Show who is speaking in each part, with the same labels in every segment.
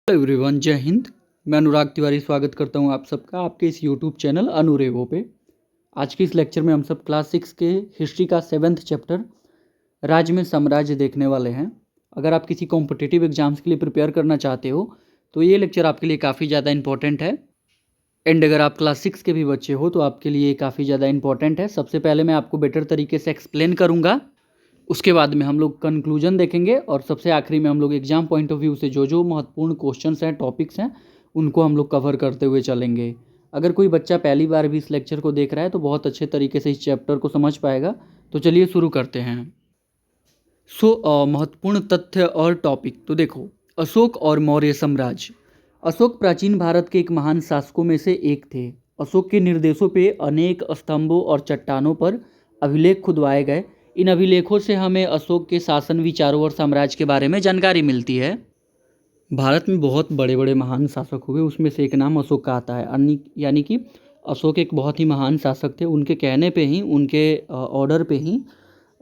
Speaker 1: Hello everyone, जय हिंद। मैं अनुराग तिवारी स्वागत करता हूं आप सबका आपके इस यूट्यूब चैनल अनुरेवो पे। आज के इस लेक्चर में हम सब क्लास 6 के हिस्ट्री का 7th चैप्टर राज्य में साम्राज्य देखने वाले हैं। अगर आप किसी कॉम्पिटिटिव एग्जाम्स के लिए प्रिपेयर करना चाहते हो तो ये लेक्चर आपके लिए काफ़ी ज़्यादा इंपॉर्टेंट है। एंड अगर आप क्लास 6 के भी बच्चे हो तो आपके लिए काफ़ी ज़्यादा इंपॉर्टेंट है। सबसे पहले मैं आपको बेटर तरीके से एक्सप्लेन करूँगा, उसके बाद में हम लोग कंक्लूजन देखेंगे और सबसे आखिरी में हम लोग एग्जाम पॉइंट ऑफ व्यू से जो महत्वपूर्ण क्वेश्चंस हैं, टॉपिक्स हैं, उनको हम लोग कवर करते हुए चलेंगे। अगर कोई बच्चा पहली बार भी इस लेक्चर को देख रहा है तो बहुत अच्छे तरीके से इस चैप्टर को समझ पाएगा। तो चलिए शुरू करते हैं। महत्वपूर्ण तथ्य और टॉपिक तो देखो, अशोक और मौर्य साम्राज्य। अशोक प्राचीन भारत के एक महान शासकों में से एक थे। अशोक के निर्देशों पे अनेक स्तंभों और चट्टानों पर अभिलेख खुदवाए गए। इन अभिलेखों से हमें अशोक के शासन, विचारों और साम्राज्य के बारे में जानकारी मिलती है। भारत में बहुत बड़े बड़े महान शासक हुए, उसमें से एक नाम अशोक का आता है। यानी कि अशोक एक बहुत ही महान शासक थे। उनके कहने पे ही, उनके ऑर्डर पे ही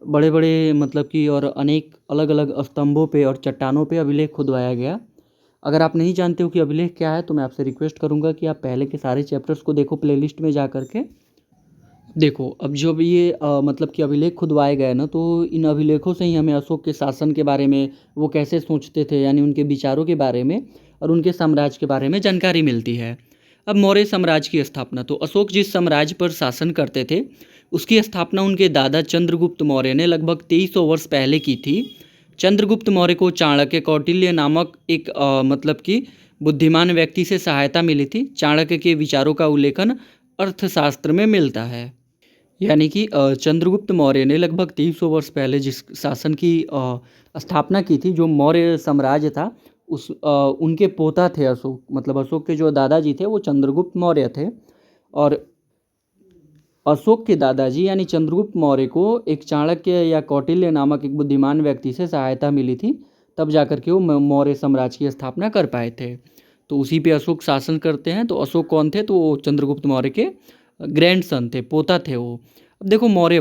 Speaker 1: बड़े बड़े मतलब कि और अनेक अलग अलग स्तंभों पे और चट्टानों पे अभिलेख खुदवाया गया। अगर आप नहीं जानते हो कि अभिलेख क्या है तो मैं आपसे रिक्वेस्ट करूंगा कि आप पहले के सारे चैप्टर्स को देखो प्लेलिस्ट में जा करके। देखो, अब जब ये मतलब कि अभिलेख खुदवाए गए ना, तो इन अभिलेखों से ही हमें अशोक के शासन के बारे में, वो कैसे सोचते थे, यानी उनके विचारों के बारे में और उनके साम्राज्य के बारे में जानकारी मिलती है। अब मौर्य साम्राज्य की स्थापना, तो अशोक जिस साम्राज्य पर शासन करते थे उसकी स्थापना उनके दादा चंद्रगुप्त मौर्य ने लगभग 2300 वर्ष पहले की थी। चंद्रगुप्त मौर्य को चाणक्य कौटिल्य नामक एक मतलब कि बुद्धिमान व्यक्ति से सहायता मिली थी। चाणक्य के विचारों का उल्लेखन अर्थशास्त्र में मिलता है। यानी कि चंद्रगुप्त मौर्य ने लगभग 300 वर्ष पहले जिस शासन की स्थापना की थी, जो मौर्य साम्राज्य था, उनके पोता थे अशोक। मतलब अशोक के जो दादाजी थे वो चंद्रगुप्त मौर्य थे। और अशोक के दादाजी यानी चंद्रगुप्त मौर्य को एक चाणक्य या कौटिल्य नामक एक बुद्धिमान व्यक्ति से सहायता मिली थी, तब जाकर के वो मौर्य साम्राज्य की स्थापना कर पाए थे। तो उसी पे अशोक शासन करते हैं। तो अशोक कौन थे? तो वो चंद्रगुप्त मौर्य के ग्रैंडसन थे, पोता थे वो। अब देखो, मौर्य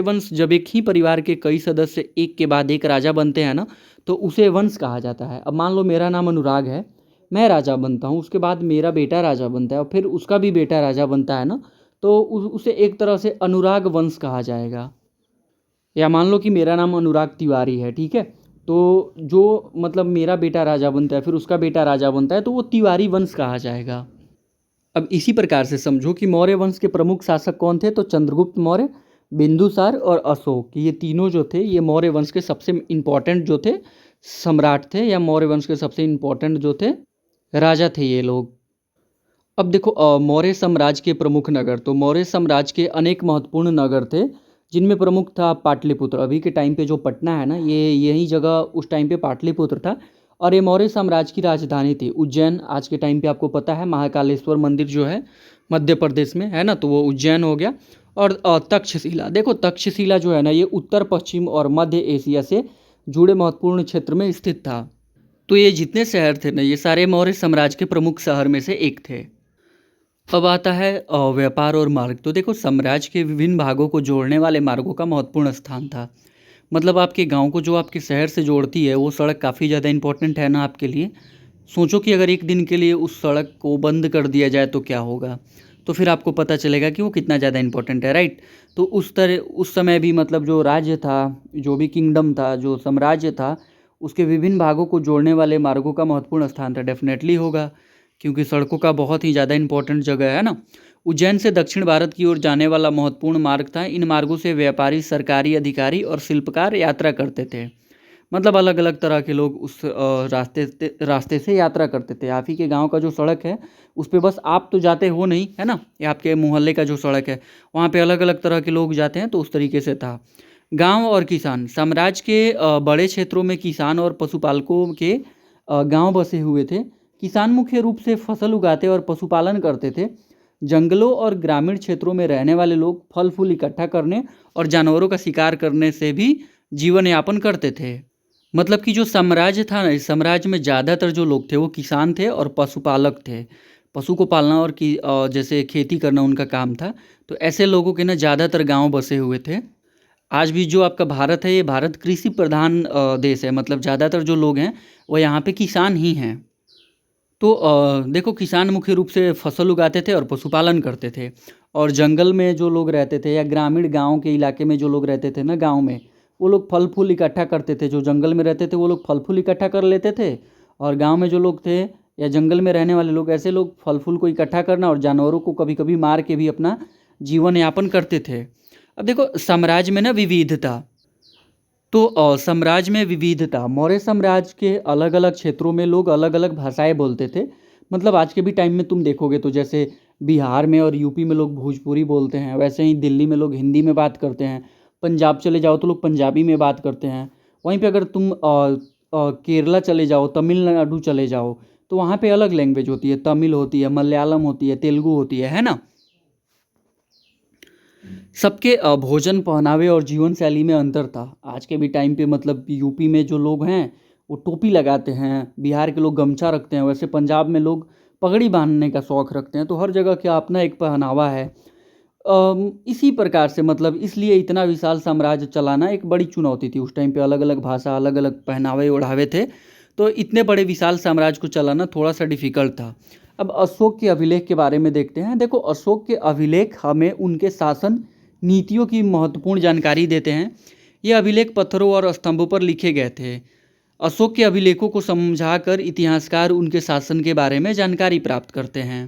Speaker 1: वंश जब एक ही परिवार के कई सदस्य एक के बाद एक राजा बनते हैं ना, तो उसे वंश कहा जाता है। अब मान लो मेरा नाम अनुराग है, मैं राजा बनता हूँ, उसके बाद मेरा बेटा राजा बनता है और फिर उसका भी बेटा राजा बनता है ना, तो उसे एक तरह से अनुराग वंश कहा जाएगा। या मान लो कि मेरा नाम अनुराग तिवारी है, ठीक है, तो जो मतलब मेरा बेटा राजा बनता है, फिर उसका बेटा राजा बनता है, तो वो तिवारी वंश कहा जाएगा। अब इसी प्रकार से समझो कि मौर्य वंश के प्रमुख शासक कौन थे? तो चंद्रगुप्त मौर्य, बिंदुसार और अशोक, ये तीनों जो थे ये मौर्य वंश के सबसे इम्पोर्टेंट जो थे सम्राट थे, या मौर्य वंश के सबसे इम्पोर्टेंट जो थे राजा थे ये लोग। अब देखो, मौर्य साम्राज्य के प्रमुख नगर, तो मौर्य साम्राज्य के अनेक महत्वपूर्ण नगर थे, जिनमें प्रमुख था पाटलिपुत्र। अभी के टाइम पे जो पटना है ना, ये यही जगह उस टाइम पे पाटलिपुत्र था। और ये मौर्य साम्राज्य की राजधानी थी। उज्जैन आज के टाइम पे आपको पता है, महाकालेश्वर मंदिर जो है मध्य प्रदेश में है ना, तो वो उज्जैन हो गया। और तक्षशिला, देखो तक्षशिला जो है ना, ये उत्तर पश्चिम और मध्य एशिया से जुड़े महत्वपूर्ण क्षेत्र में स्थित था। तो ये जितने शहर थे ना, ये सारे मौर्य साम्राज्य के प्रमुख शहर में से एक थे। अब आता है व्यापार और मार्ग। तो देखो, साम्राज्य के विभिन्न भागों को जोड़ने वाले मार्गों का महत्वपूर्ण स्थान था। मतलब आपके गांव को जो आपके शहर से जोड़ती है वो सड़क काफ़ी ज़्यादा इंपॉर्टेंट है ना आपके लिए। सोचो कि अगर एक दिन के लिए उस सड़क को बंद कर दिया जाए तो क्या होगा, तो फिर आपको पता चलेगा कि वो कितना ज़्यादा इंपॉर्टेंट है, राइट। तो उस समय भी मतलब जो राज्य था, जो भी किंगडम था, जो साम्राज्य था, उसके विभिन्न भागों को जोड़ने वाले मार्गों का महत्वपूर्ण स्थान था। डेफिनेटली होगा, क्योंकि सड़कों का बहुत ही ज़्यादा इंपॉर्टेंट जगह है ना। उज्जैन से दक्षिण भारत की ओर जाने वाला महत्वपूर्ण मार्ग था। इन मार्गों से व्यापारी, सरकारी अधिकारी और शिल्पकार यात्रा करते थे। मतलब अलग अलग तरह के लोग उस रास्ते से यात्रा करते थे। आप ही के गांव का जो सड़क है उस पे बस आप तो जाते हो नहीं, है ना, या आपके मोहल्ले का जो सड़क है वहाँ पे अलग अलग तरह के लोग जाते हैं, तो उस तरीके से था। गांव और किसान, साम्राज्य के बड़े क्षेत्रों में किसान और पशुपालकों के गांव बसे हुए थे। किसान मुख्य रूप से फसल उगाते और पशुपालन करते थे। जंगलों और ग्रामीण क्षेत्रों में रहने वाले लोग फल फूल इकट्ठा करने और जानवरों का शिकार करने से भी जीवन यापन करते थे। मतलब कि जो साम्राज्य था ना, इस साम्राज्य में ज़्यादातर जो लोग थे वो किसान थे और पशुपालक थे। पशु को पालना और जैसे खेती करना उनका काम था। तो ऐसे लोगों के ना ज़्यादातर गांव बसे हुए थे। आज भी जो आपका भारत है, ये भारत कृषि प्रधान देश है। मतलब ज़्यादातर जो लोग हैं वो यहाँ पे किसान ही हैं। तो देखो किसान मुख्य रूप से फसल उगाते थे और पशुपालन करते थे। और जंगल में जो लोग रहते थे या ग्रामीण गाँव के इलाके में जो लोग रहते थे ना गाँव में, वो लोग फल फूल इकट्ठा करते थे। जो जंगल में रहते थे वो लोग फल फूल इकट्ठा कर लेते थे, और गाँव में जो लोग थे या जंगल में रहने वाले लोग, ऐसे लोग फल फूल को इकट्ठा करना और जानवरों को कभी कभी मार के भी अपना जीवन यापन करते थे। अब देखो साम्राज्य में ना विविधता, तो साम्राज्य में विविधता, मौर्य साम्राज्य के अलग अलग क्षेत्रों में लोग अलग अलग भाषाएं बोलते थे। मतलब आज के भी टाइम में तुम देखोगे तो जैसे बिहार में और यूपी में लोग भोजपुरी बोलते हैं, वैसे ही दिल्ली में लोग हिंदी में बात करते हैं। पंजाब चले जाओ तो लोग पंजाबी में बात करते हैं। वहीं पे अगर तुम केरला चले जाओ, तमिलनाडु चले जाओ, तो वहाँ पे अलग लैंग्वेज होती है, तमिल होती है, मलयालम होती है, तेलुगु होती है ना। सबके भोजन, पहनावे और जीवन शैली में अंतर था। आज के भी टाइम पे मतलब यूपी में जो लोग हैं वो टोपी लगाते हैं, बिहार के लोग गमछा रखते हैं, वैसे पंजाब में लोग पगड़ी बांधने का शौक़ रखते हैं। तो हर जगह का अपना एक पहनावा है। इसी प्रकार से मतलब इसलिए इतना विशाल साम्राज्य चलाना एक बड़ी चुनौती थी। उस टाइम पे अलग अलग भाषा, अलग अलग पहनावे ओढ़ावे थे, तो इतने बड़े विशाल साम्राज्य को चलाना थोड़ा सा डिफिकल्ट था। अब अशोक के अभिलेख के बारे में देखते हैं। देखो अशोक के अभिलेख हमें उनके शासन नीतियों की महत्वपूर्ण जानकारी देते हैं। ये अभिलेख पत्थरों और स्तंभों पर लिखे गए थे। अशोक के अभिलेखों को समझाकर इतिहासकार उनके शासन के बारे में जानकारी प्राप्त करते हैं।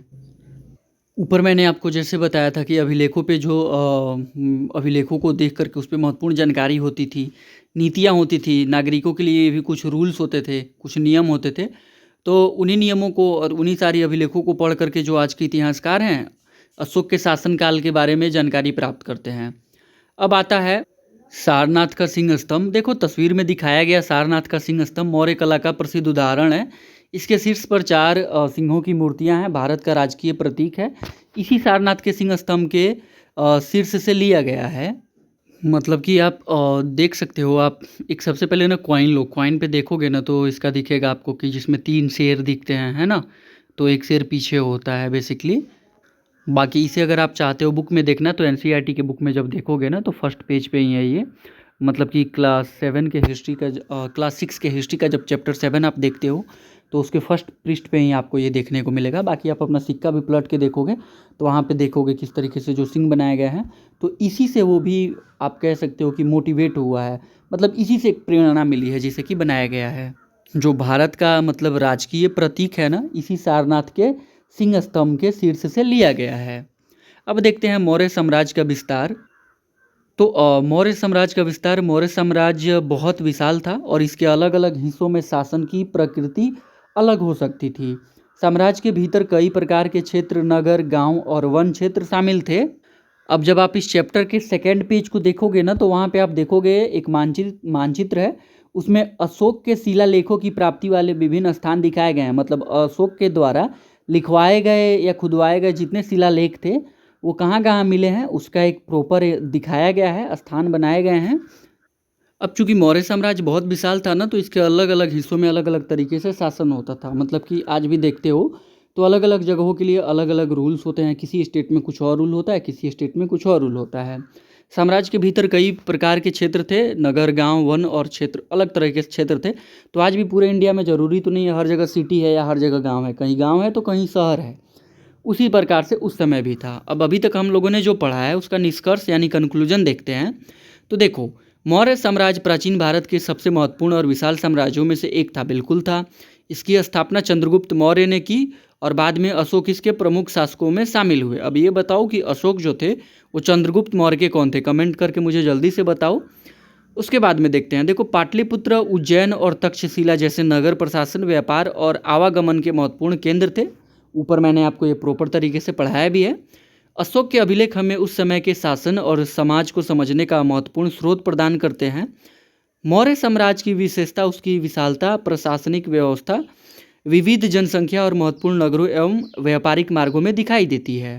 Speaker 1: ऊपर मैंने आपको जैसे बताया था कि अभिलेखों पे जो अभिलेखों को देख करके उस पे महत्वपूर्ण जानकारी होती थी, नीतियाँ होती थी, नागरिकों के लिए भी कुछ रूल्स होते थे, कुछ नियम होते थे। तो उन्हीं नियमों को और उन्हीं सारी अभिलेखों को पढ़ करके जो आज के इतिहासकार हैं अशोक के शासनकाल के बारे में जानकारी प्राप्त करते हैं। अब आता है सारनाथ का सिंह स्तंभ। देखो तस्वीर में दिखाया गया सारनाथ का सिंह स्तंभ मौर्य कला का प्रसिद्ध उदाहरण है। इसके शीर्ष पर चार सिंहों की मूर्तियां हैं, भारत का राजकीय प्रतीक है। इसी सारनाथ के सिंह स्तंभ के शीर्ष से लिया गया है। मतलब कि आप देख सकते हो, आप एक सबसे पहले ना कॉइन लो, कॉइन पे देखोगे ना तो इसका दिखेगा आपको कि जिसमें 3 शेर दिखते हैं, है ना। तो एक शेर पीछे होता है बेसिकली। बाकी इसे अगर आप चाहते हो बुक में देखना तो एनसीईआरटी के बुक में जब देखोगे ना तो फर्स्ट पेज पे ही है ये। मतलब कि क्लास 6 के हिस्ट्री का जब चैप्टर 7 आप देखते हो तो उसके फर्स्ट पृष्ठ पे ही आपको ये देखने को मिलेगा। बाकी आप अपना सिक्का भी पलट के देखोगे तो वहाँ पे देखोगे किस तरीके से जो सिंह बनाया गया है, तो इसी से वो भी आप कह सकते हो कि मोटिवेट हुआ है। मतलब इसी से एक प्रेरणा मिली है जिसे कि बनाया गया है। जो भारत का मतलब राजकीय प्रतीक है ना, इसी सारनाथ के सिंह स्तंभ के शीर्ष से लिया गया है। अब देखते हैं मौर्य साम्राज्य का विस्तार। तो मौर्य साम्राज्य बहुत विशाल था और इसके अलग अलग हिस्सों में शासन की प्रकृति अलग हो सकती थी। साम्राज्य के भीतर कई प्रकार के क्षेत्र, नगर, गांव और वन क्षेत्र शामिल थे। अब जब आप इस चैप्टर के सेकेंड पेज को देखोगे ना तो वहाँ पे आप देखोगे एक मानचित्र है। उसमें अशोक के शिलालेखों की प्राप्ति वाले विभिन्न स्थान दिखाए गए हैं। मतलब अशोक के द्वारा लिखवाए गए या खुदवाए गए जितने शिलालेख थे वो कहाँ कहाँ मिले हैं उसका एक प्रॉपर दिखाया गया है, स्थान बनाए गए हैं। अब चूंकि मौर्य साम्राज्य बहुत विशाल था ना तो इसके अलग अलग हिस्सों में अलग अलग तरीके से शासन होता था। मतलब कि आज भी देखते हो तो अलग अलग जगहों के लिए अलग अलग रूल्स होते हैं। किसी स्टेट में कुछ और रूल होता है, किसी स्टेट में कुछ और रूल होता है। साम्राज्य के भीतर कई प्रकार के क्षेत्र थे, नगर, गांव, वन और क्षेत्र, अलग तरह के क्षेत्र थे। तो आज भी पूरे इंडिया में ज़रूरी तो नहीं है हर जगह सिटी है या हर जगह गांव है, कहीं गांव है तो कहीं शहर है। उसी प्रकार से उस समय भी था। अब अभी तक हम लोगों ने जो पढ़ा है उसका निष्कर्ष यानी कंक्लूजन देखते हैं। तो देखो मौर्य साम्राज्य प्राचीन भारत के सबसे महत्वपूर्ण और विशाल साम्राज्यों में से एक था, बिल्कुल था। इसकी स्थापना चंद्रगुप्त मौर्य ने की और बाद में अशोक इसके प्रमुख शासकों में शामिल हुए। अब ये बताओ कि अशोक जो थे वो चंद्रगुप्त मौर्य के कौन थे, कमेंट करके मुझे जल्दी से बताओ। उसके बाद में देखते हैं। देखो पाटलिपुत्र, उज्जैन और तक्षशिला जैसे नगर प्रशासन, व्यापार और आवागमन के महत्वपूर्ण केंद्र थे। ऊपर मैंने आपको ये प्रॉपर तरीके से पढ़ाया भी है। अशोक के अभिलेख हमें उस समय के शासन और समाज को समझने का महत्वपूर्ण स्रोत प्रदान करते हैं। मौर्य साम्राज्य की विशेषता उसकी विशालता, प्रशासनिक व्यवस्था, विविध जनसंख्या और महत्वपूर्ण नगरों एवं व्यापारिक मार्गों में दिखाई देती है।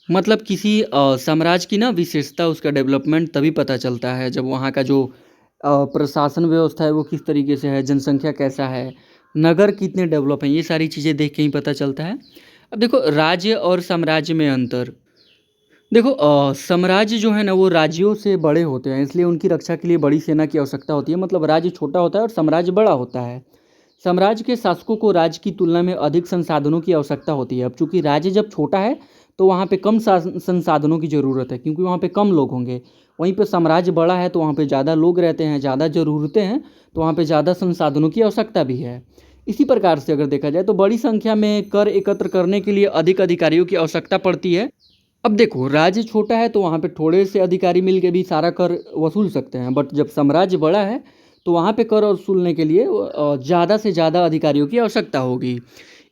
Speaker 1: मतलब किसी साम्राज्य की ना विशेषता, उसका डेवलपमेंट तभी पता चलता है जब वहाँ का जो प्रशासन व्यवस्था है वो किस तरीके से है, जनसंख्या कैसा है, नगर कितने डेवलप हैं, ये सारी चीज़ें देख के ही पता चलता है। अब देखो राज्य और साम्राज्य में अंतर। देखो साम्राज्य जो है ना वो राज्यों से बड़े होते हैं, इसलिए उनकी रक्षा के लिए बड़ी सेना की आवश्यकता होती है। मतलब राज्य छोटा होता है और साम्राज्य बड़ा होता है। साम्राज्य के शासकों को राज्य की तुलना में अधिक संसाधनों की आवश्यकता होती है। अब चूंकि राज्य जब छोटा है तो वहाँ पे कम संसाधनों की ज़रूरत है, क्योंकि वहाँ पे कम लोग होंगे। वहीं पे साम्राज्य बड़ा है तो वहाँ पे ज़्यादा लोग रहते हैं, ज़्यादा ज़रूरतें हैं, तो वहाँ पे ज़्यादा संसाधनों की आवश्यकता भी है। इसी प्रकार से अगर देखा जाए तो बड़ी संख्या में कर एकत्र करने के लिए अधिक अधिकारियों की आवश्यकता पड़ती है। अब देखो, राज्य छोटा है तो वहाँ पे थोड़े से अधिकारी मिल के भी सारा कर वसूल सकते हैं, बट जब साम्राज्य बड़ा है तो वहाँ पे कर वसूलने के लिए ज़्यादा से ज़्यादा अधिकारियों की आवश्यकता होगी।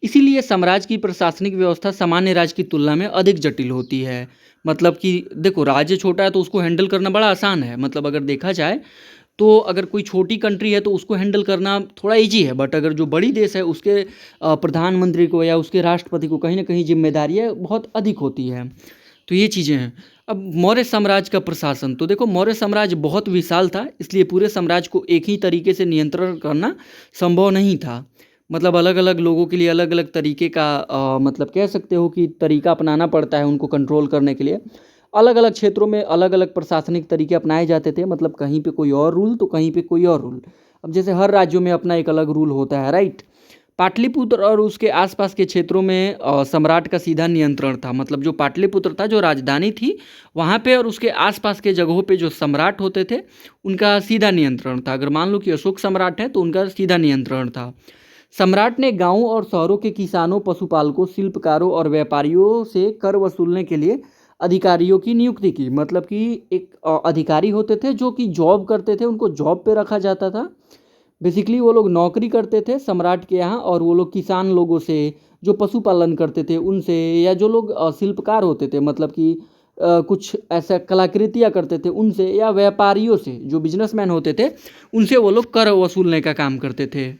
Speaker 1: इसीलिए साम्राज्य की प्रशासनिक व्यवस्था सामान्य राज्य की तुलना में अधिक जटिल होती है। मतलब कि देखो, राज्य छोटा है तो उसको हैंडल करना बड़ा आसान है। मतलब अगर देखा जाए तो अगर कोई छोटी कंट्री है तो उसको हैंडल करना थोड़ा ईजी है, बट अगर जो बड़ी देश है उसके प्रधानमंत्री को या उसके राष्ट्रपति को कहीं ना कहीं जिम्मेदारियाँ बहुत अधिक होती है। तो ये चीज़ें हैं। अब मौर्य साम्राज्य का प्रशासन, तो देखो मौर्य साम्राज्य बहुत विशाल था, इसलिए पूरे साम्राज्य को एक ही तरीके से नियंत्रण करना संभव नहीं था। मतलब अलग अलग लोगों के लिए अलग अलग तरीके का मतलब कह सकते हो कि तरीका अपनाना पड़ता है उनको कंट्रोल करने के लिए। अलग अलग क्षेत्रों में अलग अलग प्रशासनिक तरीके अपनाए जाते थे। मतलब कहीं पे कोई और रूल तो कहीं पे कोई और रूल। अब जैसे हर राज्यों में अपना एक अलग रूल होता है, राइट। पाटलिपुत्र और उसके आसपास के क्षेत्रों में सम्राट का सीधा नियंत्रण था। मतलब जो पाटलिपुत्र था, जो राजधानी थी, वहाँ पे और उसके आसपास के जगहों पे जो सम्राट होते थे उनका सीधा नियंत्रण था। अगर मान लो कि अशोक सम्राट है तो उनका सीधा नियंत्रण था। सम्राट ने गांवों और शहरों के किसानों, पशुपालकों, शिल्पकारों और व्यापारियों से कर वसूलने के लिए अधिकारियों की नियुक्ति की। मतलब कि एक अधिकारी होते थे जो कि जॉब करते थे, उनको जॉब पे रखा जाता था। बेसिकली वो लोग नौकरी करते थे सम्राट के यहाँ, और वो लोग किसान लोगों से, जो पशुपालन करते थे उनसे, या जो लोग शिल्पकार होते थे, मतलब कि कुछ ऐसा कलाकृतियाँ करते थे उनसे, या व्यापारियों से, जो बिजनेसमैन होते थे उनसे वो लोग कर वसूलने का काम करते थे।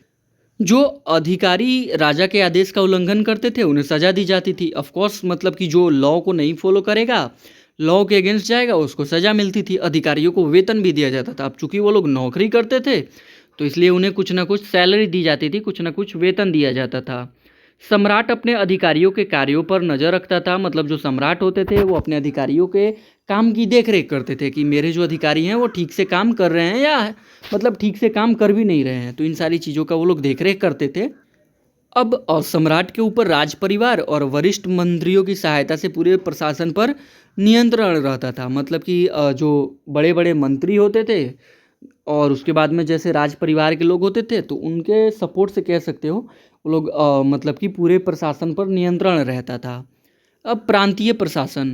Speaker 1: जो अधिकारी राजा के आदेश का उल्लंघन करते थे उन्हें सजा दी जाती थी। ऑफ कोर्स, मतलब कि जो लॉ को नहीं फॉलो करेगा, लॉ के अगेंस्ट जाएगा, उसको सजा मिलती थी। अधिकारियों को वेतन भी दिया जाता था। अब चूंकि वो लोग नौकरी करते थे तो इसलिए उन्हें कुछ ना कुछ सैलरी दी जाती थी, कुछ ना कुछ वेतन दिया जाता था। सम्राट अपने अधिकारियों के कार्यों पर नज़र रखता था। मतलब जो सम्राट होते थे वो अपने अधिकारियों के काम की देख रेख करते थे कि मेरे जो अधिकारी हैं वो ठीक से काम कर रहे हैं, या मतलब ठीक से काम कर भी नहीं रहे हैं। तो इन सारी चीज़ों का वो लोग देख रेख करते थे। अब सम्राट के ऊपर राज परिवार और वरिष्ठ मंत्रियों की सहायता से पूरे प्रशासन पर नियंत्रण रहता था। मतलब कि जो बड़े बड़े मंत्री होते थे और उसके बाद में जैसे राज परिवार के लोग होते थे, तो उनके सपोर्ट से कह सकते हो वो लोग मतलब कि पूरे प्रशासन पर नियंत्रण रहता था। अब प्रांतीय प्रशासन,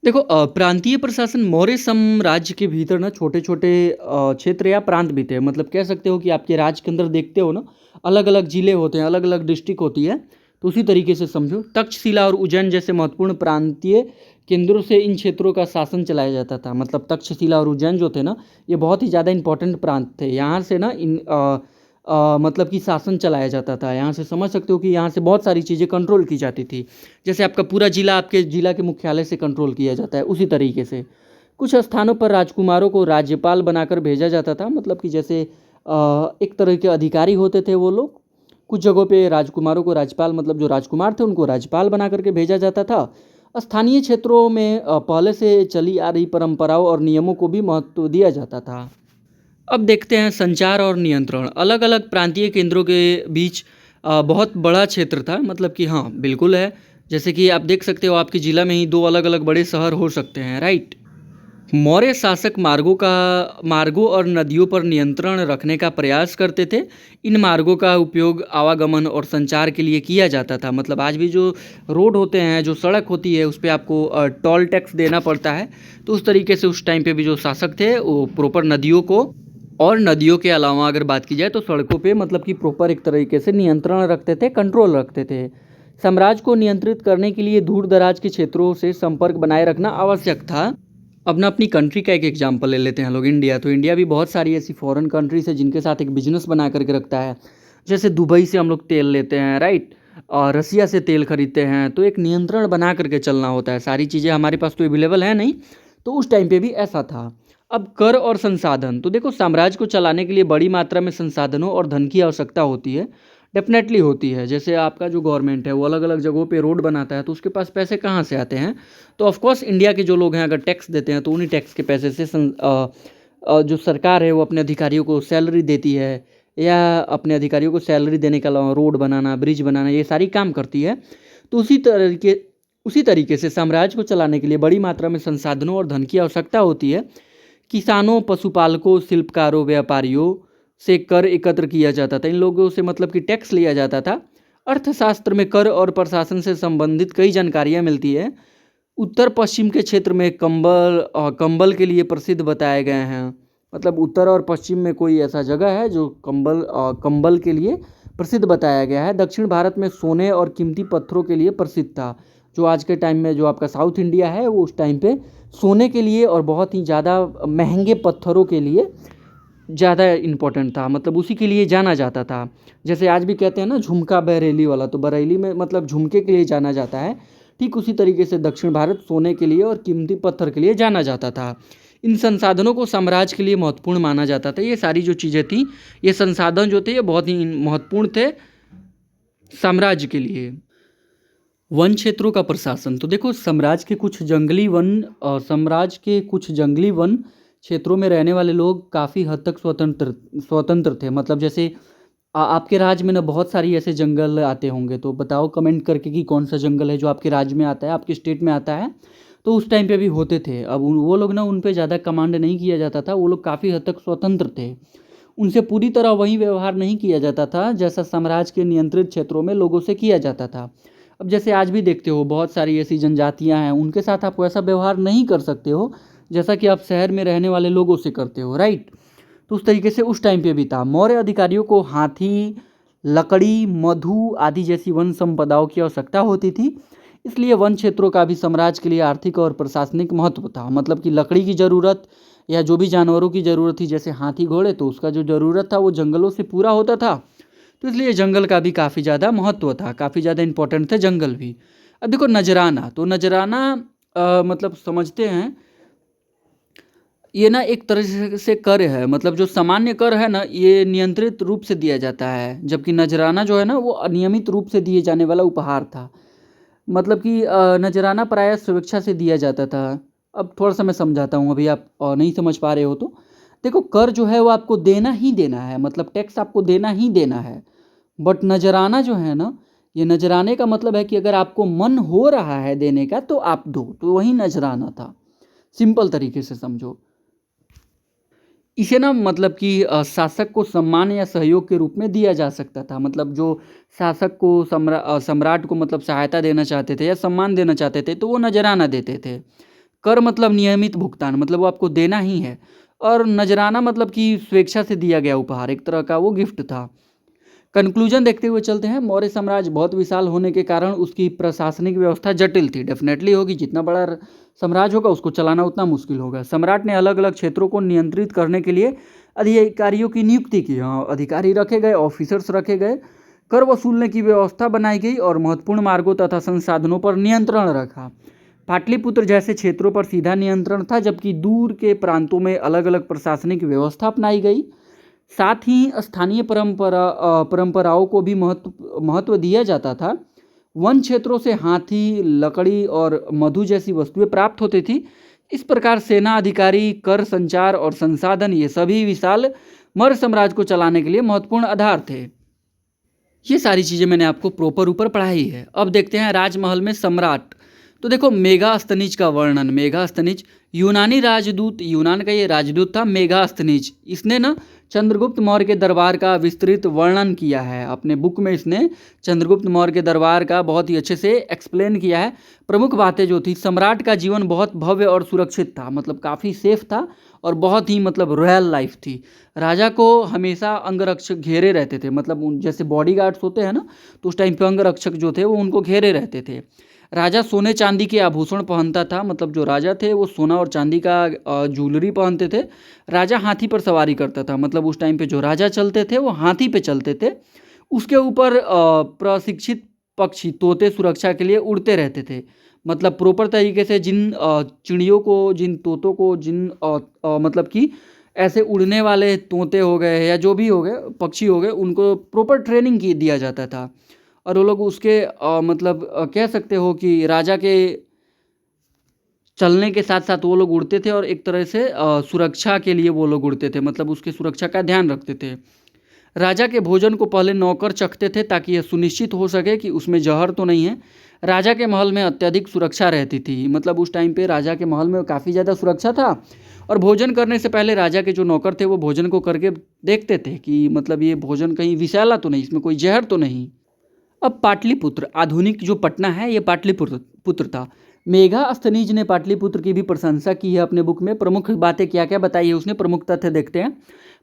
Speaker 1: देखो प्रांतीय प्रशासन मौर्य साम्राज्य के भीतर ना छोटे छोटे क्षेत्र या प्रांत भी थे। मतलब कह सकते हो कि आपके राज्य के अंदर देखते हो ना, अलग अलग जिले होते हैं, अलग अलग डिस्ट्रिक्ट होती है। तो उसी तरीके से समझो, तक्षशिला और उज्जैन जैसे महत्वपूर्ण प्रांतीय केंद्रों से इन क्षेत्रों का शासन चलाया जाता था। मतलब तक्षशिला और उज्जैन जो थे ना, ये बहुत ही ज़्यादा इंपॉर्टेंट प्रांत थे। यहाँ से ना मतलब कि शासन चलाया जाता था। यहाँ से समझ सकते हो कि यहाँ से बहुत सारी चीज़ें कंट्रोल की जाती थी। जैसे आपका पूरा जिला आपके जिला के मुख्यालय से कंट्रोल किया जाता है, उसी तरीके से कुछ स्थानों पर राजकुमारों को राज्यपाल बनाकर भेजा जाता था। मतलब कि जैसे एक तरह के अधिकारी होते थे वो लोग। कुछ जगहों पे राजकुमारों को राज्यपाल, मतलब जो राजकुमार थे उनको राज्यपाल बना करके भेजा जाता था। स्थानीय क्षेत्रों में पहले से चली आ रही परंपराओं और नियमों को भी महत्व दिया जाता था। अब देखते हैं संचार और नियंत्रण। अलग अलग प्रांतीय केंद्रों के बीच बहुत बड़ा क्षेत्र था। मतलब कि हाँ, बिल्कुल है। जैसे कि आप देख सकते हो आपके ज़िला में ही दो अलग अलग बड़े शहर हो सकते हैं, राइट। मौर्य शासक मार्गों और नदियों पर नियंत्रण रखने का प्रयास करते थे। इन मार्गों का उपयोग आवागमन और संचार के लिए किया जाता था। मतलब आज भी जो रोड होते हैं, जो सड़क होती है, उस पर आपको टोल टैक्स देना पड़ता है। तो उस तरीके से उस टाइम पे भी जो शासक थे वो प्रॉपर नदियों को, और नदियों के अलावा अगर बात की जाए तो सड़कों पे मतलब कि प्रॉपर एक तरीके से नियंत्रण रखते थे, कंट्रोल रखते थे। साम्राज्य को नियंत्रित करने के लिए दूर दराज के क्षेत्रों से संपर्क बनाए रखना आवश्यक था। अब ना अपनी कंट्री का एक एग्जांपल ले लेते हैं लोग, इंडिया। तो इंडिया भी बहुत सारी ऐसी फॉरेन कंट्रीज है जिनके साथ एक बिजनेस बना करके रखता है। जैसे दुबई से हम लोग तेल लेते हैं, राइट, और रसिया से तेल खरीदते हैं। तो एक नियंत्रण बना करके चलना होता है। सारी चीज़ें हमारे पास तो अवेलेबल है नहीं, तो उस टाइम पे भी ऐसा था। अब कर और संसाधन, तो देखो साम्राज्य को चलाने के लिए बड़ी मात्रा में संसाधनों और धन की आवश्यकता होती है। डेफिनेटली होती है। जैसे आपका जो गवर्नमेंट है वो अलग अलग जगहों पे रोड बनाता है, तो उसके पास पैसे कहाँ से आते हैं? तो ऑफकोर्स इंडिया के जो लोग हैं अगर टैक्स देते हैं तो उन्हीं टैक्स के पैसे से जो सरकार है वो अपने अधिकारियों को सैलरी देती है, या अपने अधिकारियों को सैलरी देने के अलावा रोड बनाना, ब्रिज बनाना, ये सारी काम करती है। तो उसी तरीके से साम्राज्य को चलाने के लिए बड़ी मात्रा में संसाधनों और धन की आवश्यकता होती है। किसानों, पशुपालकों, शिल्पकारों, व्यापारियों से कर एकत्र किया जाता था। इन लोगों से मतलब कि टैक्स लिया जाता था। अर्थशास्त्र में कर और प्रशासन से संबंधित कई जानकारियाँ मिलती है। उत्तर पश्चिम के क्षेत्र में कंबल के लिए प्रसिद्ध बताए गए हैं। मतलब उत्तर और पश्चिम में कोई ऐसा जगह है जो कंबल के लिए प्रसिद्ध बताया गया है। दक्षिण भारत में सोने और कीमती पत्थरों के लिए प्रसिद्ध था। जो आज के टाइम में जो आपका साउथ इंडिया है वो उस टाइम पे सोने के लिए और बहुत ही ज़्यादा महंगे पत्थरों के लिए ज़्यादा इम्पोर्टेंट था, मतलब उसी के लिए जाना जाता था। जैसे आज भी कहते हैं ना झुमका बरेली वाला, तो बरेली में मतलब झुमके के लिए जाना जाता है। ठीक उसी तरीके से दक्षिण भारत सोने के लिए और कीमती पत्थर के लिए जाना जाता था। इन संसाधनों को साम्राज्य के लिए महत्वपूर्ण माना जाता था। ये सारी जो चीज़ें थी, ये संसाधन जो थे ये बहुत ही महत्वपूर्ण थे साम्राज्य के लिए। वन क्षेत्रों का प्रशासन, तो देखो साम्राज्य के कुछ जंगली वन क्षेत्रों में रहने वाले लोग काफ़ी हद तक स्वतंत्र थे। मतलब जैसे आपके राज्य में ना बहुत सारी ऐसे जंगल आते होंगे, तो बताओ कमेंट करके कि कौन सा जंगल है जो आपके राज्य में आता है, आपके स्टेट में आता है। तो उस टाइम पे भी होते थे। अब वो लोग ना, उन पे ज़्यादा कमांड नहीं किया जाता था। वो लोग काफ़ी हद तक स्वतंत्र थे। उनसे पूरी तरह वही व्यवहार नहीं किया जाता था जैसा साम्राज्य के नियंत्रित क्षेत्रों में लोगों से किया जाता था। अब जैसे आज भी देखते हो बहुत सारी ऐसी जनजातियां हैं, उनके साथ आप वैसा व्यवहार नहीं कर सकते हो जैसा कि आप शहर में रहने वाले लोगों से करते हो, राइट। तो उस तरीके से उस टाइम पे भी था। मौर्य अधिकारियों को हाथी, लकड़ी, मधु आदि जैसी वन संपदाओं की आवश्यकता होती थी। इसलिए वन क्षेत्रों का भी साम्राज्य के लिए आर्थिक और प्रशासनिक महत्व था। मतलब कि लकड़ी की ज़रूरत या जो भी जानवरों की ज़रूरत थी, जैसे हाथी, घोड़े, तो उसका जो ज़रूरत था वो जंगलों से पूरा होता था। तो इसलिए जंगल का भी काफ़ी ज़्यादा महत्व था, काफ़ी ज़्यादा इंपॉर्टेंट थे जंगल भी। अब देखो नजराना, तो नजराना मतलब समझते हैं, ये ना एक तरह से कर है। मतलब जो सामान्य कर है ना, ये नियंत्रित रूप से दिया जाता है, जबकि नजराना जो है ना वो अनियमित रूप से दिए जाने वाला उपहार था। मतलब कि नजराना प्रायः स्वेच्छा से दिया जाता था। अब थोड़ा सा मैं समझाता हूँ, अभी आप नहीं समझ पा रहे हो तो देखो, कर जो है वो आपको देना ही देना है, मतलब टैक्स आपको देना ही देना है। बट नजराना जो है ना, ये नजराने का मतलब है कि अगर आपको मन हो रहा है देने का तो आप दो, तो वही नजराना था। सिंपल तरीके से समझो इसे ना। मतलब कि शासक को सम्मान या सहयोग के रूप में दिया जा सकता था। मतलब जो शासक को सम्राट को मतलब सहायता देना चाहते थे या सम्मान देना चाहते थे तो वो नजराना देते थे। कर मतलब नियमित भुगतान, मतलब वो आपको देना ही है। और नजराना मतलब कि स्वेच्छा से दिया गया उपहार, एक तरह का वो गिफ्ट था। कंक्लूजन देखते हुए चलते हैं। मौर्य साम्राज्य बहुत विशाल होने के कारण उसकी प्रशासनिक व्यवस्था जटिल थी। डेफिनेटली होगी, जितना बड़ा साम्राज्य होगा उसको चलाना उतना मुश्किल होगा। सम्राट ने अलग अलग क्षेत्रों को नियंत्रित करने के लिए अधिकारियों की नियुक्ति की। हाँ, अधिकारी रखे गए, ऑफिसर्स रखे गए, कर वसूलने की व्यवस्था बनाई गई और महत्वपूर्ण मार्गों तथा संसाधनों पर नियंत्रण रखा। पाटलिपुत्र जैसे क्षेत्रों पर सीधा नियंत्रण था, जबकि दूर के प्रांतों में अलग अलग प्रशासनिक व्यवस्था अपनाई गई। साथ ही स्थानीय परंपराओं को भी महत्व दिया जाता था। वन क्षेत्रों से हाथी, लकड़ी और मधु जैसी वस्तुएं प्राप्त होती थी। इस प्रकार सेना, अधिकारी, कर, संचार और संसाधन, ये सभी विशाल मौर्य साम्राज्य को चलाने के लिए महत्वपूर्ण आधार थे। ये सारी चीज़ें मैंने आपको प्रॉपर ऊपर पढ़ाई है। अब देखते हैं राजमहल में सम्राट। तो देखो मेगास्थनीज का वर्णन। मेगास्थनीज यूनानी राजदूत, यूनान का ये राजदूत था मेगास्थनीज। इसने ना चंद्रगुप्त मौर्य के दरबार का विस्तृत वर्णन किया है अपने बुक में। इसने चंद्रगुप्त मौर्य के दरबार का बहुत ही अच्छे से एक्सप्लेन किया है। प्रमुख बातें जो थी, सम्राट का जीवन बहुत भव्य और सुरक्षित था, मतलब काफ़ी सेफ था और बहुत ही मतलब रॉयल लाइफ थी। राजा को हमेशा अंगरक्षक घेरे रहते थे। मतलब जैसे बॉडीगार्ड्स होते हैं ना, तो उस टाइम पे अंगरक्षक जो थे वो उनको घेरे रहते थे। राजा सोने चांदी के आभूषण पहनता था। मतलब जो राजा थे वो सोना और चांदी का ज्वेलरी पहनते थे। राजा हाथी पर सवारी करता था। मतलब उस टाइम पे जो राजा चलते थे वो हाथी पे चलते थे। उसके ऊपर प्रशिक्षित पक्षी, तोते सुरक्षा के लिए उड़ते रहते थे। मतलब प्रॉपर तरीके से जिन चिड़ियों को, जिन तोतों को, जिन मतलब कि ऐसे उड़ने वाले तोते हो गए या जो भी हो गए पक्षी हो गए, उनको प्रॉपर ट्रेनिंग की दिया जाता था। और वो लोग उसके मतलब कह सकते हो कि राजा के चलने के साथ साथ वो लोग उड़ते थे और एक तरह से सुरक्षा के लिए वो लोग उड़ते थे। मतलब उसके सुरक्षा का ध्यान रखते थे। राजा के भोजन को पहले नौकर चखते थे ताकि यह सुनिश्चित हो सके कि उसमें जहर तो नहीं है। राजा के महल में अत्यधिक सुरक्षा रहती थी, मतलब उस टाइम पे राजा के महल में काफ़ी ज़्यादा सुरक्षा था। और भोजन करने से पहले राजा के जो नौकर थे वो भोजन को करके देखते थे कि मतलब ये भोजन कहीं विषैला तो नहीं, इसमें कोई जहर तो नहीं। अब पाटलिपुत्र, आधुनिक जो पटना है ये पाटलिपुत्र पुत्र था। मेघास्थनीज ने पाटलिपुत्र की भी प्रशंसा की है अपने बुक में। प्रमुख बातें क्या क्या बताई है उसने, प्रमुख तथ्य देखते हैं।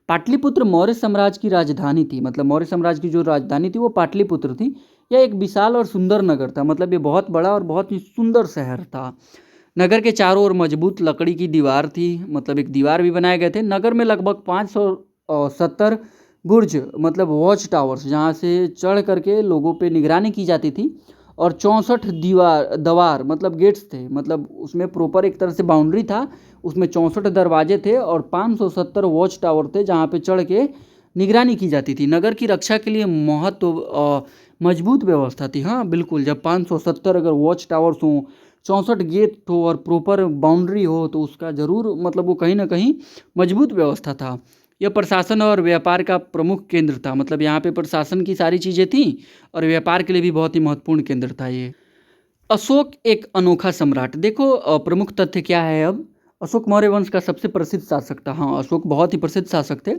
Speaker 1: पाटलिपुत्र मौर्य साम्राज्य की राजधानी थी, मतलब मौर्य साम्राज्य की जो राजधानी थी वो पाटलिपुत्र थी। यह एक विशाल और सुंदर नगर था, मतलब ये बहुत बड़ा और बहुत ही सुंदर शहर था। नगर के चारों ओर मजबूत लकड़ी की दीवार थी, मतलब एक दीवार भी बनाए गए थे। नगर में लगभग 570 बुर्ज, मतलब वॉच टावर्स, जहाँ से चढ़ करके लोगों पे निगरानी की जाती थी। और 64 दवार, मतलब गेट्स थे, मतलब उसमें प्रॉपर एक तरह से बाउंड्री था, उसमें 64 दरवाजे थे और 570 वॉच टावर थे जहाँ पे चढ़ के निगरानी की जाती थी। नगर की रक्षा के लिए मजबूत व्यवस्था थी। हाँ बिल्कुल, जब 570 अगर वॉच टावर्स हों, 64 गेट हो और प्रॉपर बाउंड्री हो तो उसका ज़रूर मतलब वो कहीं ना कहीं मजबूत व्यवस्था था। यह प्रशासन और व्यापार का प्रमुख केंद्र था, मतलब यहाँ पे प्रशासन की सारी चीज़ें थी और व्यापार के लिए भी बहुत ही महत्वपूर्ण केंद्र था ये। अशोक एक अनोखा सम्राट। देखो प्रमुख तथ्य क्या है अब। अशोक मौर्य वंश का सबसे प्रसिद्ध शासक था। हाँ, अशोक बहुत ही प्रसिद्ध शासक थे।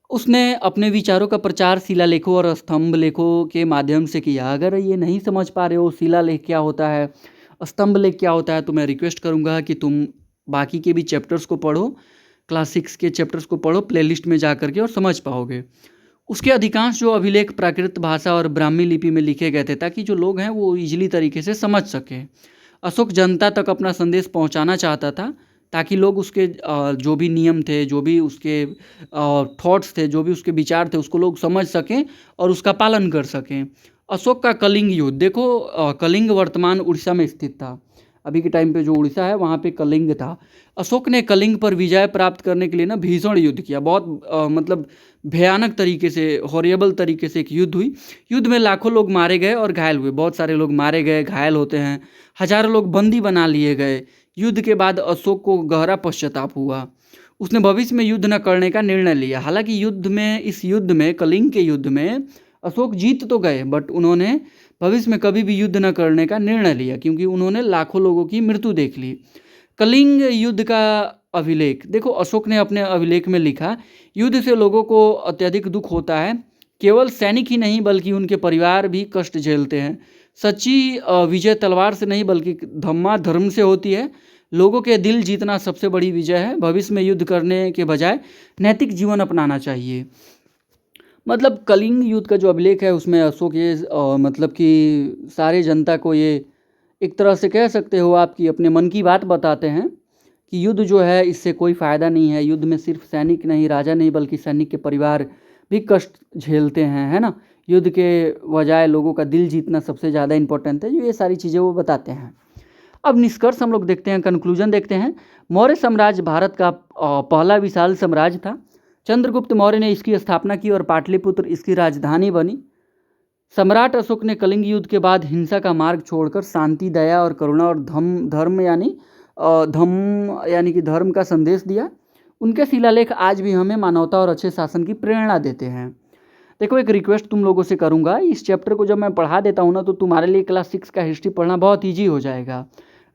Speaker 1: उसने अपने विचारों का प्रचार शिलालेखों और स्तंभ लेखों के माध्यम से किया। अगर ये नहीं समझ पा रहे हो शिलालेख क्या होता है, स्तंभ लेख क्या होता है, तो मैं रिक्वेस्ट करूँगा कि तुम बाकी के भी चैप्टर्स को पढ़ो, क्लास 6 के चैप्टर्स को पढ़ो प्लेलिस्ट में जा करके, और समझ पाओगे। उसके अधिकांश जो अभिलेख प्राकृत भाषा और ब्राह्मी लिपि में लिखे गए थे ताकि जो लोग हैं वो इजीली तरीके से समझ सकें। अशोक जनता तक अपना संदेश पहुंचाना चाहता था ताकि लोग उसके जो भी नियम थे, जो भी उसके थॉट्स थे, जो भी उसके विचार थे, उसको लोग समझ सकें और उसका पालन कर सकें। अशोक का कलिंग युद्ध। देखो कलिंग वर्तमान उड़ीसा में स्थित था। अभी के टाइम पे जो उड़ीसा है वहाँ पे कलिंग था। अशोक ने कलिंग पर विजय प्राप्त करने के लिए ना भीषण युद्ध किया। बहुत मतलब भयानक तरीके से, हॉरिएबल तरीके से एक युद्ध हुई। युद्ध में लाखों लोग मारे गए और घायल हुए। बहुत सारे लोग मारे गए, घायल होते हैं, हजारों लोग बंदी बना लिए गए। युद्ध के बाद अशोक को गहरा पश्चाताप हुआ। उसने भविष्य में युद्ध न करने का निर्णय लिया। हालांकि इस युद्ध में, कलिंग के युद्ध में अशोक जीत तो गए, बट उन्होंने भविष्य में कभी भी युद्ध न करने का निर्णय लिया क्योंकि उन्होंने लाखों लोगों की मृत्यु देख ली। कलिंग युद्ध का अभिलेख देखो, अशोक ने अपने अभिलेख में लिखा, युद्ध से लोगों को अत्यधिक दुख होता है। केवल सैनिक ही नहीं बल्कि उनके परिवार भी कष्ट झेलते हैं। सच्ची विजय तलवार से नहीं बल्कि धम्मा धर्म से होती है। लोगों के दिल जीतना सबसे बड़ी विजय है। भविष्य में युद्ध करने के बजाय नैतिक जीवन अपनाना चाहिए। मतलब कलिंग युद्ध का जो अभिलेख है उसमें अशोक ये मतलब कि सारे जनता को ये एक तरह से कह सकते हो आप कि अपने मन की बात बताते हैं कि युद्ध जो है इससे कोई फ़ायदा नहीं है। युद्ध में सिर्फ सैनिक नहीं, राजा नहीं, बल्कि सैनिक के परिवार भी कष्ट झेलते हैं, है ना। युद्ध के बजाय लोगों का दिल जीतना सबसे ज़्यादा इंपॉर्टेंट है। ये सारी चीज़ें वो बताते हैं। अब निष्कर्ष हम लोग देखते हैं, कंक्लूजन देखते हैं। मौर्य साम्राज्य भारत का पहला विशाल साम्राज्य था। चंद्रगुप्त मौर्य ने इसकी स्थापना की और पाटलिपुत्र इसकी राजधानी बनी। सम्राट अशोक ने कलिंग युद्ध के बाद हिंसा का मार्ग छोड़कर शांति, दया और करुणा और धम्म यानी कि धर्म का संदेश दिया। उनके शिलालेख आज भी हमें मानवता और अच्छे शासन की प्रेरणा देते हैं। देखो एक रिक्वेस्ट तुम लोगों से करूंगा, इस चैप्टर को जब मैं पढ़ा देता हूँ ना तो तुम्हारे लिए क्लास 6 का हिस्ट्री पढ़ना बहुत ईजी हो जाएगा,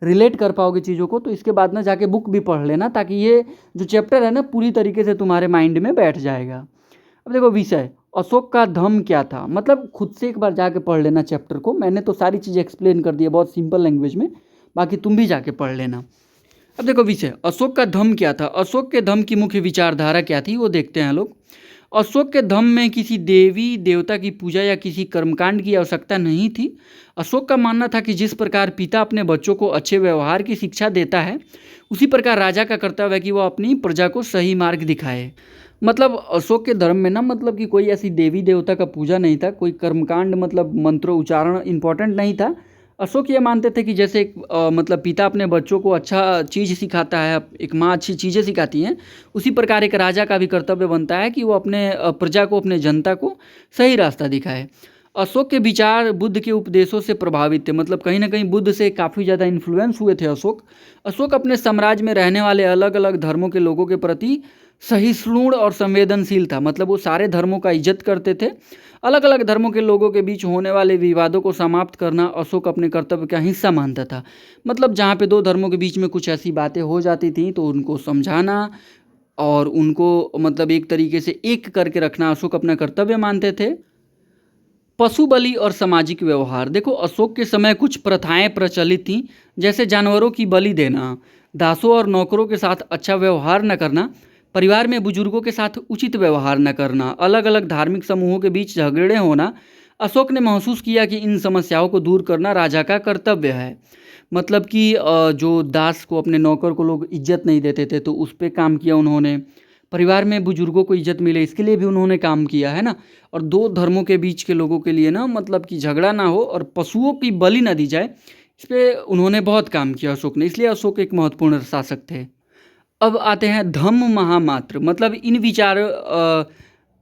Speaker 1: रिलेट कर पाओगे चीज़ों को। तो इसके बाद ना जाके बुक भी पढ़ लेना ताकि ये जो चैप्टर है ना पूरी तरीके से तुम्हारे माइंड में बैठ जाएगा। अब देखो विषय, अशोक का धम्म क्या था, मतलब खुद से एक बार जाके पढ़ लेना चैप्टर को। मैंने तो सारी चीज़ें एक्सप्लेन कर दी है बहुत सिंपल लैंग्वेज में, बाकी तुम भी जाके पढ़ लेना। अब देखो विषय, अशोक का धम्म क्या था। अशोक के धम्म की मुख्य विचारधारा क्या थी वो देखते हैं लोग। अशोक के धम्म में किसी देवी देवता की पूजा या किसी कर्मकांड की आवश्यकता नहीं थी। अशोक का मानना था कि जिस प्रकार पिता अपने बच्चों को अच्छे व्यवहार की शिक्षा देता है, उसी प्रकार राजा का कर्तव्य है कि वह अपनी प्रजा को सही मार्ग दिखाए। मतलब अशोक के धर्म में ना मतलब कि कोई ऐसी देवी देवता का पूजा नहीं था, कोई कर्मकांड मतलब मंत्रो उच्चारण इम्पोर्टेंट नहीं था। अशोक ये मानते थे कि जैसे एक मतलब पिता अपने बच्चों को अच्छा चीज़ सिखाता है, एक माँ अच्छी चीज़ें सिखाती हैं, उसी प्रकार एक राजा का भी कर्तव्य बनता है कि वो अपने प्रजा को, अपने जनता को सही रास्ता दिखाए। अशोक के विचार बुद्ध के उपदेशों से प्रभावित थे, मतलब कहीं ना कहीं बुद्ध से काफ़ी ज़्यादा इन्फ्लुएंस हुए थे अशोक। अशोक अपने साम्राज्य में रहने वाले अलग अलग धर्मों के लोगों के प्रति सहिष्णु और संवेदनशील था, मतलब वो सारे धर्मों का इज्जत करते थे। अलग अलग धर्मों के लोगों के बीच होने वाले विवादों को समाप्त करना अशोक अपने कर्तव्य का हिस्सा मानता था। मतलब जहाँ पे दो धर्मों के बीच में कुछ ऐसी बातें हो जाती थी तो उनको समझाना और उनको मतलब एक तरीके से एक करके रखना अशोक अपना कर्तव्य मानते थे। पशु बलि और सामाजिक व्यवहार, देखो अशोक के समय कुछ प्रथाएं प्रचलित थीं, जैसे जानवरों की बलि देना, दासों और नौकरों के साथ अच्छा व्यवहार न करना, परिवार में बुजुर्गों के साथ उचित व्यवहार न करना, अलग अलग धार्मिक समूहों के बीच झगड़े होना। अशोक ने महसूस किया कि इन समस्याओं को दूर करना राजा का कर्तव्य है। मतलब कि जो दास को, अपने नौकर को लोग इज्जत नहीं देते थे तो उस पर काम किया उन्होंने। परिवार में बुजुर्गों को इज्जत मिले इसके लिए भी उन्होंने काम किया है ना। और दो धर्मों के बीच के लोगों के लिए ना, मतलब कि झगड़ा ना हो और पशुओं की बलि ना दी जाए, इस पर उन्होंने बहुत काम किया अशोक ने, इसलिए अशोक एक महत्वपूर्ण शासक थे। अब आते हैं धम्म महामात्र, मतलब इन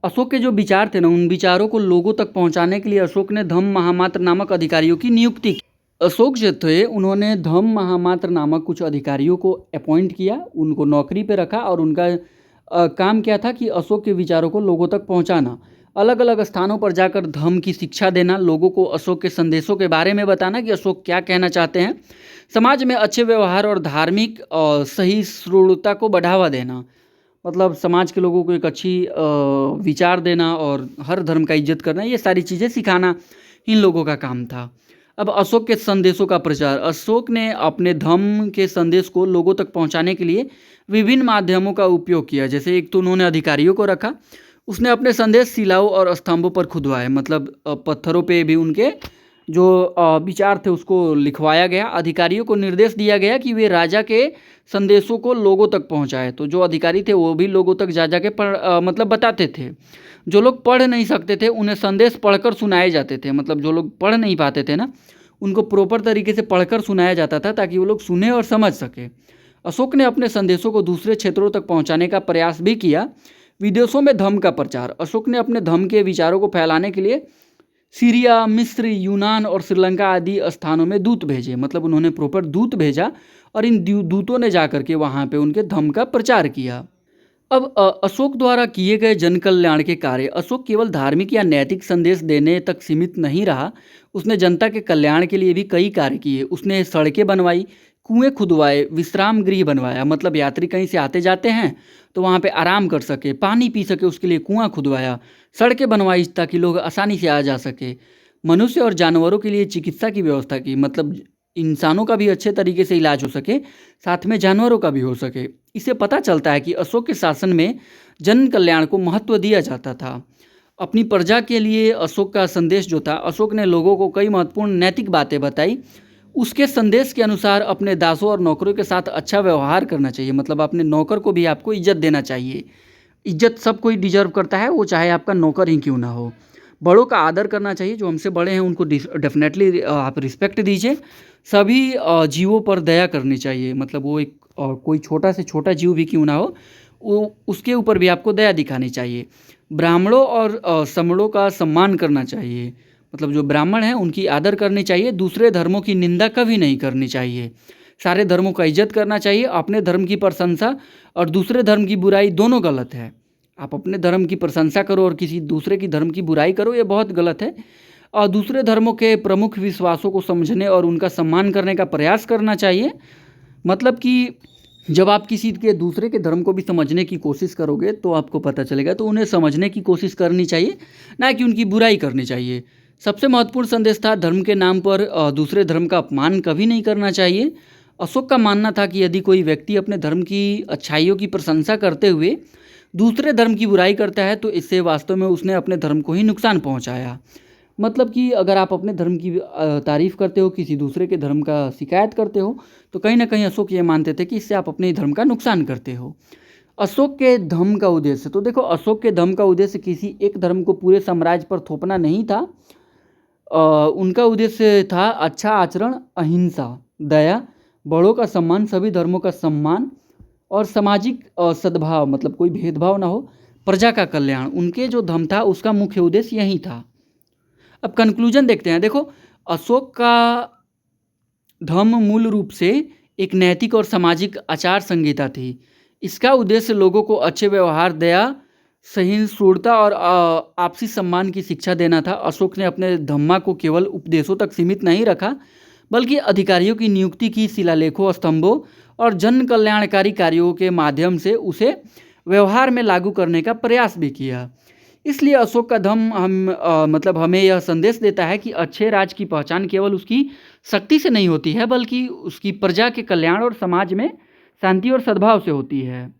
Speaker 1: अशोक के जो विचार थे ना, उन विचारों को लोगों तक पहुंचाने के लिए अशोक ने धम्म महामात्र नामक अधिकारियों की नियुक्ति की। अशोक जो थे उन्होंने धम्म महामात्र नामक कुछ अधिकारियों को अपॉइंट किया, उनको नौकरी पे रखा और उनका काम क्या था कि अशोक के विचारों को लोगों तक पहुंचाना, अलग अलग स्थानों पर जाकर धम्म की शिक्षा देना, लोगों को अशोक के संदेशों के बारे में बताना कि अशोक क्या कहना चाहते हैं, समाज में अच्छे व्यवहार और धार्मिक सहिष्णुता को बढ़ावा देना, मतलब समाज के लोगों को एक अच्छी विचार देना और हर धर्म का इज्जत करना, ये सारी चीज़ें सिखाना इन लोगों का काम था। अब अशोक के संदेशों का प्रचार, अशोक ने अपने धम्म के संदेश को लोगों तक पहुंचाने के लिए विभिन्न माध्यमों का उपयोग किया। जैसे एक तो उन्होंने अधिकारियों को रखा, उसने अपने संदेश शिलाओं और स्तंभों पर खुदवाए, मतलब पत्थरों पे भी उनके जो विचार थे उसको लिखवाया गया। अधिकारियों को निर्देश दिया गया कि वे राजा के संदेशों को लोगों तक पहुंचाए। तो जो अधिकारी थे वो भी लोगों तक जा के मतलब बताते थे। जो लोग पढ़ नहीं सकते थे उन्हें संदेश पढ़कर सुनाए जाते थे, मतलब जो लोग पढ़ नहीं पाते थे ना, उनको प्रॉपर तरीके से पढ़कर सुनाया जाता था ताकि वो लोग सुने और समझ सके। अशोक ने अपने संदेशों को दूसरे क्षेत्रों तक पहुंचाने का प्रयास भी किया। विदेशों में धम्म का प्रचार, अशोक ने अपने धम्म के विचारों को फैलाने के लिए सीरिया, मिस्र, यूनान और श्रीलंका आदि स्थानों में दूत भेजे, मतलब उन्होंने प्रॉपर दूत भेजा और इन दूतों ने जाकर के वहाँ पे उनके धम्म का प्रचार किया। अब अशोक द्वारा किए गए जन कल्याण के कार्य, अशोक केवल धार्मिक या नैतिक संदेश देने तक सीमित नहीं रहा, उसने जनता के कल्याण के लिए भी कई कार्य किए। उसने सड़कें बनवाई, कुएं खुदवाए, विश्राम गृह बनवाया, मतलब यात्री कहीं से आते जाते हैं तो वहाँ पे आराम कर सके, पानी पी सके, उसके लिए कुआं खुदवाया, सड़कें बनवाई ताकि लोग आसानी से आ जा सके, मनुष्य और जानवरों के लिए चिकित्सा की व्यवस्था की, मतलब इंसानों का भी अच्छे तरीके से इलाज हो सके, साथ में जानवरों का भी हो सके। इससे पता चलता है कि अशोक के शासन में जन कल्याण को महत्व दिया जाता था। अपनी प्रजा के लिए अशोक का संदेश जो था, अशोक ने लोगों को कई महत्वपूर्ण नैतिक बातें बताई। उसके संदेश के अनुसार अपने दासों और नौकरों के साथ अच्छा व्यवहार करना चाहिए, मतलब अपने नौकर को भी आपको इज्जत देना चाहिए। इज्जत सब कोई डिजर्व करता है, वो चाहे आपका नौकर ही क्यों ना हो। बड़ों का आदर करना चाहिए, जो हमसे बड़े हैं उनको डेफिनेटली आप रिस्पेक्ट दीजिए। सभी जीवों पर दया करनी चाहिए, मतलब वो एक कोई छोटा से छोटा जीव भी क्यों ना हो, वो उसके ऊपर भी आपको दया दिखानी चाहिए। ब्राह्मणों और समणों का सम्मान करना चाहिए, मतलब जो ब्राह्मण हैं उनकी आदर करनी चाहिए। दूसरे धर्मों की निंदा कभी नहीं करनी चाहिए। सारे धर्मों का इज्जत करना चाहिए। अपने धर्म की प्रशंसा और दूसरे धर्म की बुराई दोनों गलत है। आप अपने धर्म की प्रशंसा करो और किसी दूसरे की धर्म की बुराई करो, ये बहुत गलत है। और दूसरे धर्मों के प्रमुख विश्वासों को समझने और उनका सम्मान करने का प्रयास करना चाहिए। मतलब कि जब आप किसी के दूसरे के धर्म को भी समझने की कोशिश करोगे तो आपको पता चलेगा, तो उन्हें समझने की कोशिश करनी चाहिए, ना कि उनकी बुराई करनी चाहिए। सबसे महत्वपूर्ण संदेश था, धर्म के नाम पर दूसरे धर्म का अपमान कभी नहीं करना चाहिए। अशोक का मानना था कि यदि कोई व्यक्ति अपने धर्म की अच्छाइयों की प्रशंसा करते हुए दूसरे धर्म की बुराई करता है तो इससे वास्तव में उसने अपने धर्म को ही नुकसान पहुंचाया। मतलब कि अगर आप अपने धर्म की तारीफ करते हो, किसी दूसरे के धर्म का शिकायत करते हो, तो कहीं ना कहीं अशोक ये मानते थे कि इससे आप अपने धर्म का नुकसान करते हो। अशोक के धम्म का उद्देश्य, तो देखो अशोक के धम्म का उद्देश्य किसी एक धर्म को पूरे साम्राज्य पर थोपना नहीं था। उनका उद्देश्य था अच्छा आचरण, अहिंसा, दया, बड़ों का सम्मान, सभी धर्मों का सम्मान और सामाजिक सद्भाव, मतलब कोई भेदभाव ना हो, प्रजा का कल्याण। उनके जो धम्म था उसका मुख्य उद्देश्य यही था। अब कंक्लूजन देखते हैं। देखो अशोक का धम्म मूल रूप से एक नैतिक और सामाजिक आचार संहिता थी। इसका उद्देश्य लोगों को अच्छे व्यवहार, दया, सहिष्णुता और आपसी सम्मान की शिक्षा देना था। अशोक ने अपने धम्मा को केवल उपदेशों तक सीमित नहीं रखा, बल्कि अधिकारियों की नियुक्ति की, शिलालेखों, स्तंभों और जन कल्याणकारी कार्यों के माध्यम से उसे व्यवहार में लागू करने का प्रयास भी किया। इसलिए अशोक का धम्म मतलब हमें यह संदेश देता है कि अच्छे राज की पहचान केवल उसकी शक्ति से नहीं होती है, बल्कि उसकी प्रजा के कल्याण और समाज में शांति और सद्भाव से होती है।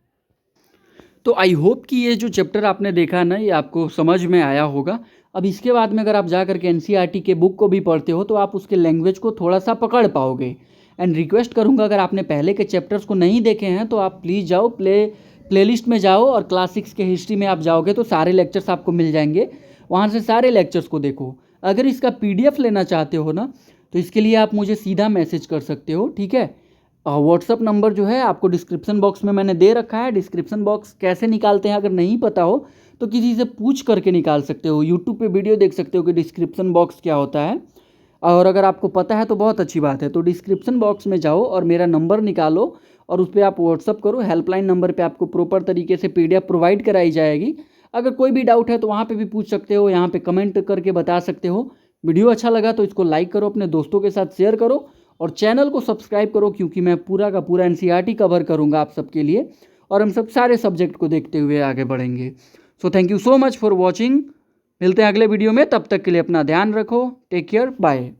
Speaker 1: तो आई होप कि ये जो चैप्टर आपने देखा ना, ये आपको समझ में आया होगा। अब इसके बाद में अगर आप जा करके एनसीईआरटी के बुक को भी पढ़ते हो तो आप उसके लैंग्वेज को थोड़ा सा पकड़ पाओगे। एंड रिक्वेस्ट करूँगा, अगर आपने पहले के चैप्टर्स को नहीं देखे हैं तो आप प्लीज़ जाओ, प्लेलिस्ट में जाओ और क्लास 6 के हिस्ट्री में आप जाओगे तो सारे लेक्चर्स आपको मिल जाएंगे। वहाँ से सारे लेक्चर्स को देखो। अगर इसका PDF लेना चाहते हो ना, तो इसके लिए आप मुझे सीधा मैसेज कर सकते हो, ठीक है। व्हाट्सअप नंबर जो है आपको डिस्क्रिप्शन बॉक्स में मैंने दे रखा है। डिस्क्रिप्शन बॉक्स कैसे निकालते हैं अगर नहीं पता हो तो किसी से पूछ करके निकाल सकते हो। यूट्यूब पे वीडियो देख सकते हो कि डिस्क्रिप्शन बॉक्स क्या होता है। और अगर आपको पता है तो बहुत अच्छी बात है। तो डिस्क्रिप्शन बॉक्स में जाओ और मेरा नंबर निकालो और उस पर आप व्हाट्सअप करो। हेल्पलाइन नंबर पे आपको प्रॉपर तरीके से PDF प्रोवाइड कराई जाएगी। अगर कोई भी डाउट है तो वहाँ पे भी पूछ सकते हो, यहाँ पे कमेंट करके बता सकते हो। वीडियो अच्छा लगा तो इसको लाइक करो, अपने दोस्तों के साथ शेयर करो और चैनल को सब्सक्राइब करो, क्योंकि मैं पूरा का पूरा एनसीईआरटी कवर करूँगा आप सबके लिए और हम सब सारे सब्जेक्ट को देखते हुए आगे बढ़ेंगे। So thank you so much for watching. मिलते हैं अगले वीडियो में, तब तक के लिए अपना ध्यान रखो। Take care, bye.